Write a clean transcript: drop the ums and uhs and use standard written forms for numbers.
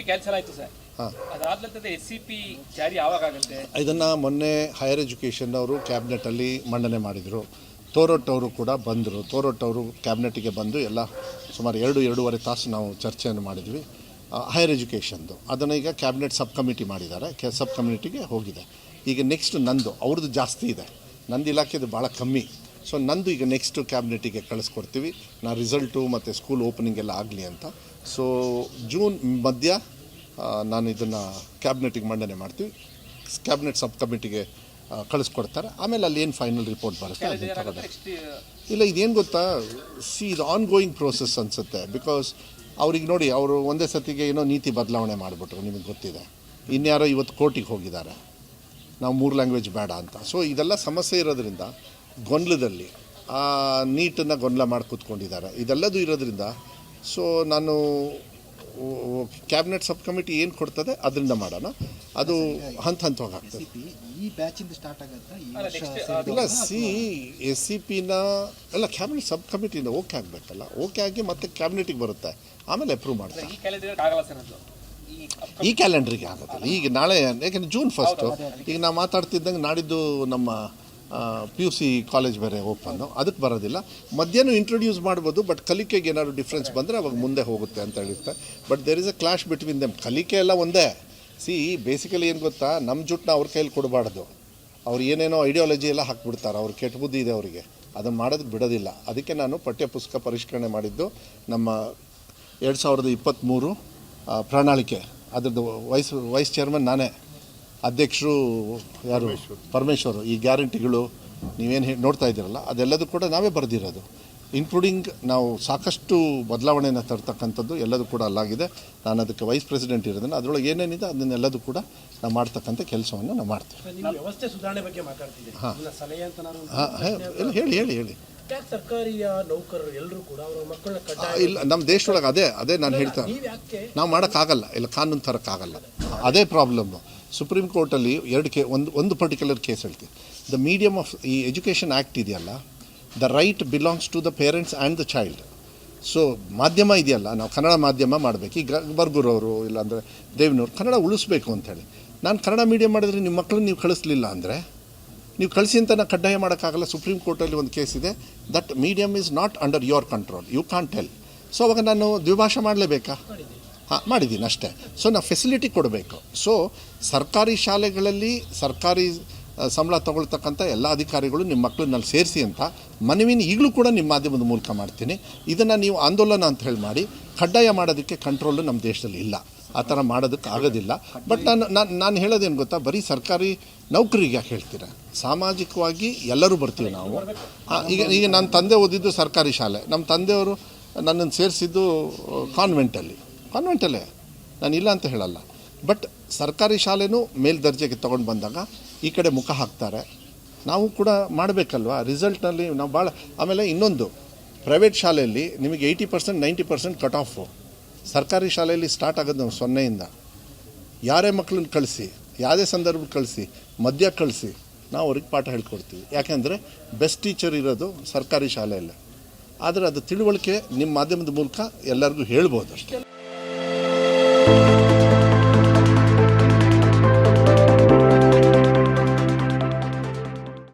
Cancel ಆಯಿತು sir. ಅದಾದ್ಮೇಲೆ SCP ಜಾರಿ ಯಾವಾಗ ಆಗುತ್ತೆ? ಇದನ್ನು ಮೊನ್ನೆ ಹೈಯರ್ ಎಜುಕೇಷನ್ ಅವರು ಕ್ಯಾಬಿನೆಟಲ್ಲಿ ಮಂಡನೆ ಮಾಡಿದರು. ತೋರೊಟ್ ಅವರು ಕೂಡ ಬಂದರು. ತೋರೊಟ್ ಅವರು ಕ್ಯಾಬಿನೆಟಿಗೆ ಬಂದು ಎಲ್ಲ ಸುಮಾರು 2-2.5 ತಾಸು ನಾವು ಚರ್ಚೆಯನ್ನು ಮಾಡಿದ್ವಿ ಹೈಯರ್ ಎಜುಕೇಷನ್ದು. ಅದನ್ನು ಈಗ ಕ್ಯಾಬಿನೆಟ್ ಸಬ್ ಕಮಿಟಿ ಮಾಡಿದ್ದಾರೆ. ಸಬ್ ಕಮಿಟಿಗೆ ಹೋಗಿದೆ. ಈಗ ನೆಕ್ಸ್ಟ್ ನಂದು ಅವ್ರದ್ದು ಜಾಸ್ತಿ ಇದೆ, ನಂದು ಇಲಾಖೆದು ಭಾಳ ಕಮ್ಮಿ. ಸೊ ನಂದು ಈಗ ನೆಕ್ಸ್ಟು ಕ್ಯಾಬಿನೆಟಿಗೆ ಕಳಿಸ್ಕೊಡ್ತೀವಿ. ರಿಸಲ್ಟು ಮತ್ತು ಸ್ಕೂಲ್ ಓಪನಿಂಗ್ ಎಲ್ಲ ಆಗಲಿ ಅಂತ. ಸೊ ಜೂನ್ ಮಧ್ಯ ನಾನು ಇದನ್ನು ಕ್ಯಾಬಿನೆಟಿಗೆ ಮಂಡನೆ ಮಾಡ್ತೀವಿ. ಕ್ಯಾಬಿನೆಟ್ ಸಬ್ ಕಮಿಟಿಗೆ ಕಳಿಸ್ಕೊಡ್ತಾರೆ. ಆಮೇಲೆ ಅಲ್ಲಿ ಏನು ಫೈನಲ್ ರಿಪೋರ್ಟ್ ಬರುತ್ತೆ ಅದನ್ನು ತಗೋತಾರೆ. ಇಲ್ಲ, ಇದೇನು ಗೊತ್ತಾ, ಇದು ಆನ್ ಗೋಯಿಂಗ್ ಪ್ರೋಸೆಸ್ ಅನಿಸುತ್ತೆ. ಬಿಕಾಸ್ ಅವ್ರಿಗೆ ನೋಡಿ, ಅವರು ಒಂದೇ ಸತಿಗೆ ಏನೋ ನೀತಿ ಬದಲಾವಣೆ ಮಾಡಿಬಿಟ್ರು, ನಿಮಗೆ ಗೊತ್ತಿದೆ. ಇನ್ಯಾರೋ ಇವತ್ತು ಕೋರ್ಟಿಗೆ ಹೋಗಿದ್ದಾರೆ, ನಾವು 3 ಲ್ಯಾಂಗ್ವೇಜ್ ಬೇಡ ಅಂತ. ಸೊ ಇದೆಲ್ಲ ಸಮಸ್ಯೆ ಇರೋದ್ರಿಂದ ಗೊಂದಲದಲ್ಲಿ ನೀಟನ್ನು ಗೊಂದಲ ಮಾಡಿ ಕೂತ್ಕೊಂಡಿದ್ದಾರೆ. ಇದೆಲ್ಲದೂ ಇರೋದ್ರಿಂದ ಸೊ ನಾನು ಕ್ಯಾಬಿನೆಟ್ ಸಬ್ ಕಮಿಟಿ ಏನು ಕೊಡ್ತದೆ ಅದರಿಂದ ಮಾಡೋಣ. ಅದು ಹಂತವಾಗಿ ಆಗ್ತದೆ. ಇಲ್ಲ, SCPನ ಎಲ್ಲ ಕ್ಯಾಬಿನೆಟ್ ಸಬ್ ಕಮಿಟಿಯಿಂದ ಓಕೆ ಆಗಬೇಕಲ್ಲ. ಓಕೆ ಆಗಿ ಮತ್ತೆ ಕ್ಯಾಬಿನೆಟಿಗೆ ಬರುತ್ತೆ, ಆಮೇಲೆ ಅಪ್ರೂವ್ ಮಾಡ್ತಾರೆ. ಈ ಕ್ಯಾಲೆಂಡ್ರಿಗೆ ಆಗೋದಿಲ್ಲ. ಈಗ ನಾಳೆ, ಯಾಕೆಂದರೆ ಜೂನ್ 1 ಈಗ ನಾವು ಮಾತಾಡ್ತಿದ್ದಂಗೆ ನಾಡಿದ್ದು ನಮ್ಮ PUC ಕಾಲೇಜ್ ಬೇರೆ ಓಪನ್ನು, ಅದಕ್ಕೆ ಬರೋದಿಲ್ಲ. ಮಧ್ಯಾಹ್ನ ಇಂಟ್ರೊಡ್ಯೂಸ್ ಮಾಡ್ಬೋದು, ಬಟ್ ಕಲಿಕೆಗೆ ಏನಾದ್ರು ಡಿಫ್ರೆನ್ಸ್ ಬಂದರೆ ಅವಾಗ ಮುಂದೆ ಹೋಗುತ್ತೆ ಅಂತ ಹೇಳಿರುತ್ತೆ. But there is a clash between them. ಕಲಿಕೆ ಎಲ್ಲ ಒಂದೇ. ಬೇಸಿಕಲಿ ಏನು ಗೊತ್ತಾ, ನಮ್ಮ ಜುಟ್ಟನ್ನ ಅವ್ರ ಕೈಯಲ್ಲಿ ಕೊಡಬಾರ್ದು. ಅವ್ರು ಏನೇನೋ ಐಡಿಯಾಲಜಿ ಎಲ್ಲ ಹಾಕ್ಬಿಡ್ತಾರೆ. ಅವ್ರು ಕೆಟ್ಟ ಬುದ್ಧಿ ಇದೆ ಅವರಿಗೆ, ಅದನ್ನು ಮಾಡೋದಕ್ಕೆ ಬಿಡೋದಿಲ್ಲ. ಅದಕ್ಕೆ ನಾನು ಪಠ್ಯಪುಸ್ತಕ ಪರಿಷ್ಕರಣೆ ಮಾಡಿದ್ದು ನಮ್ಮ 2023 ಪ್ರಣಾಳಿಕೆ, ಅದರದ್ದು ವೈಸ್ ಚೇರ್ಮನ್ ನಾನೇ, ಅಧ್ಯಕ್ಷರು ಯಾರು ಪರಮೇಶ್ವರು. ಈ ಗ್ಯಾರಂಟಿಗಳು ನೀವೇನು ನೋಡ್ತಾ ಇದ್ದೀರಲ್ಲ, ಅದೆಲ್ಲದೂ ಕೂಡ ನಾವೇ ಬರೆದಿರೋದು. ಇನ್ಕ್ಲೂಡಿಂಗ್ ನಾವು ಸಾಕಷ್ಟು ಬದಲಾವಣೆಯನ್ನು ತರ್ತಕ್ಕಂಥದ್ದು ಎಲ್ಲದೂ ಕೂಡ ಅಲ್ಲಾಗಿದೆ. ನಾನು ಅದಕ್ಕೆ ವೈಸ್ ಪ್ರೆಸಿಡೆಂಟ್ ಇರೋದನ್ನು, ಅದರೊಳಗೆ ಏನೇನಿದೆ ಅದನ್ನೆಲ್ಲದೂ ಕೂಡ ನಾವು ಮಾಡ್ತಕ್ಕಂಥ ಕೆಲಸವನ್ನು ನಾವು ಮಾಡ್ತೀವಿ. ಹಾಂ, ಹೇಳಿ. ಸರ್ಕಾರಿಯ ನೌಕರರು ಎಲ್ಲರೂ ಕೂಡ ಅವರ ಮಕ್ಕಳನ್ನ ಇಲ್ಲ, ನಮ್ಮ ದೇಶದೊಳಗೆ ಅದೇ ನಾನು ಹೇಳ್ತೇನೆ. ನಾವು ಮಾಡೋಕ್ಕಾಗಲ್ಲ, ಇಲ್ಲ ಕಾನೂನು ತರೋಕ್ಕಾಗಲ್ಲ. ಅದೇ ಪ್ರಾಬ್ಲಮ್ಮು. ಸುಪ್ರೀಂ ಕೋರ್ಟಲ್ಲಿ ಒಂದು ಪರ್ಟಿಕ್ಯುಲರ್ ಕೇಸ್ ಹೇಳ್ತೀವಿ. ದ ಮೀಡಿಯಮ್ ಆಫ್ ಈ ಎಜುಕೇಷನ್ ಆ್ಯಕ್ಟ್ ಇದೆಯಲ್ಲ, the right belongs to the parents and the child. So ಮಾಧ್ಯಮ ಇದೆಯಲ್ಲ, ನಾವು ಕನ್ನಡ ಮಾಧ್ಯಮ ಮಾಡಬೇಕು. ಈಗ ಬರ್ಗೂರವರು ಇಲ್ಲಾಂದರೆ ದೇವಿನವ್ರು ಕನ್ನಡ ಉಳಿಸ್ಬೇಕು ಅಂಥೇಳಿ. ನಾನು ಕನ್ನಡ ಮೀಡಿಯಮ್ ಮಾಡಿದ್ರೆ ನಿಮ್ಮ ಮಕ್ಕಳನ್ನ ನೀವು ಕಳಿಸ್ಲಿಲ್ಲ ಅಂದರೆ ನೀವು ಕಳಿಸಿ ಅಂತ ನಾನು ಕಡ್ಡಾಯ ಮಾಡೋಕ್ಕಾಗಲ್ಲ. ಸುಪ್ರೀಂ ಕೋರ್ಟಲ್ಲಿ ಒಂದು ಕೇಸ್ ಇದೆ, that medium is not under your control, you can't tell. So ಅವಾಗ ನಾನು ದ್ವಿಭಾಷಾ ಮಾಡಲೇಬೇಕಾ? ಹಾಂ, ಮಾಡಿದ್ದೀನಿ ಅಷ್ಟೇ. ಸೊ ನಾವು ಫೆಸಿಲಿಟಿ ಕೊಡಬೇಕು. ಸೊ ಸರ್ಕಾರಿ ಶಾಲೆಗಳಲ್ಲಿ ಸರ್ಕಾರಿ ಸಂಬಳ ತಗೊಳ್ತಕ್ಕಂಥ ಎಲ್ಲ ಅಧಿಕಾರಿಗಳು ನಿಮ್ಮ ಮಕ್ಕಳನ್ನಲ್ಲಿ ಸೇರಿಸಿ ಅಂತ ಮನವಿನ ಈಗಲೂ ಕೂಡ ನಿಮ್ಮ ಮಾಧ್ಯಮದ ಮೂಲಕ ಮಾಡ್ತೀನಿ. ಇದನ್ನು ನೀವು ಆಂದೋಲನ ಅಂತ ಹೇಳಿ ಮಾಡಿ ಕಡ್ಡಾಯ ಮಾಡೋದಕ್ಕೆ ಕಂಟ್ರೋಲು ನಮ್ಮ ದೇಶದಲ್ಲಿ ಇಲ್ಲ. ಆ ಥರ ಮಾಡೋದಕ್ಕೆ ಆಗೋದಿಲ್ಲ. ಬಟ್ ನಾನು ಹೇಳೋದೇನು ಗೊತ್ತಾ, ಬರೀ ಸರ್ಕಾರಿ ನೌಕರಿಗೆ ಯಾಕೆ ಹೇಳ್ತೀರಾ? ಸಾಮಾಜಿಕವಾಗಿ ಎಲ್ಲರೂ ಬರ್ತೀವಿ ನಾವು. ಈಗ ನನ್ನ ತಂದೆ ಓದಿದ್ದು ಸರ್ಕಾರಿ ಶಾಲೆ. ನಮ್ಮ ತಂದೆಯವರು ನನ್ನನ್ನು ಸೇರಿಸಿದ್ದು ಕಾನ್ವೆಂಟಲ್ಲೇ, ನಾನು ಇಲ್ಲ ಅಂತ ಹೇಳಲ್ಲ. ಬಟ್ ಸರ್ಕಾರಿ ಶಾಲೆನೂ ಮೇಲ್ದರ್ಜೆಗೆ ತೊಗೊಂಡು ಬಂದಾಗ ಈ ಕಡೆ ಮುಖ ಹಾಕ್ತಾರೆ. ನಾವು ಕೂಡ ಮಾಡಬೇಕಲ್ವ ರಿಸಲ್ಟ್ನಲ್ಲಿ ನಾವು ಭಾಳ. ಆಮೇಲೆ ಇನ್ನೊಂದು, ಪ್ರೈವೇಟ್ ಶಾಲೆಯಲ್ಲಿ ನಿಮಗೆ 80% 90% ಕಟ್ ಆಫು. ಸರ್ಕಾರಿ ಶಾಲೆಯಲ್ಲಿ ಸ್ಟಾರ್ಟ್ ಆಗೋದು ನಾವು 0ಇಂದ. ಯಾರೇ ಮಕ್ಕಳನ್ನ ಕಳಿಸಿ, ಯಾವುದೇ ಸಂದರ್ಭ ಕಳಿಸಿ, ಮಧ್ಯ ಕಳಿಸಿ, ನಾವು ಅವ್ರಿಗೆ ಪಾಠ ಹೇಳ್ಕೊಡ್ತೀವಿ. ಯಾಕೆಂದರೆ ಬೆಸ್ಟ್ ಟೀಚರ್ ಇರೋದು ಸರ್ಕಾರಿ ಶಾಲೆಯಲ್ಲೇ. ಆದರೆ ಅದು ತಿಳುವಳಿಕೆ ನಿಮ್ಮ ಮಾಧ್ಯಮದ ಮೂಲಕ ಎಲ್ಲರಿಗೂ ಹೇಳ್ಬೋದು ಅಷ್ಟೇ.